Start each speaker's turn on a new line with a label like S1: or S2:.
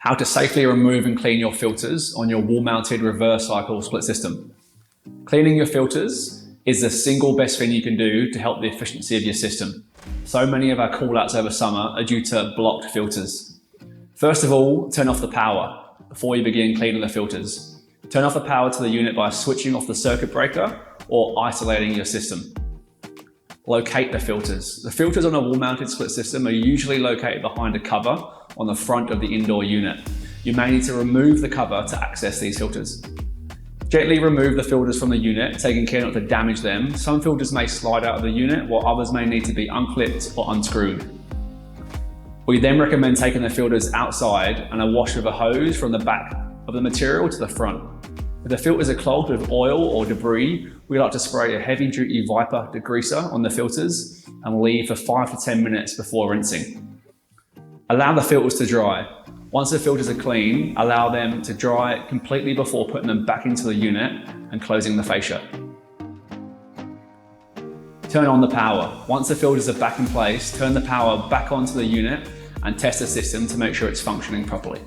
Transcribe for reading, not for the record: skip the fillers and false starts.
S1: How to safely remove and clean your filters on your wall-mounted reverse cycle split system. Cleaning your filters is the single best thing you can do to help the efficiency of your system. So many of our call-outs over summer are due to blocked filters. First of all, turn off the power before you begin cleaning the filters. Turn off the power to the unit by switching off the circuit breaker or isolating your system. Locate the filters. The filters on a wall-mounted split system are usually located behind a cover on the front of the indoor unit. You may need to remove the cover to access these filters. Gently remove the filters from the unit, taking care not to damage them. Some filters may slide out of the unit, while others may need to be unclipped or unscrewed. We then recommend taking the filters outside and a wash with a hose from the back of the material to the front. If the filters are clogged with oil or debris, we like to spray a heavy-duty Viper degreaser on the filters and leave for 5 to 10 minutes before rinsing. Allow the filters to dry. Once the filters are clean, allow them to dry completely before putting them back into the unit and closing the fascia. Turn on the power. Once the filters are back in place, turn the power back onto the unit and test the system to make sure it's functioning properly.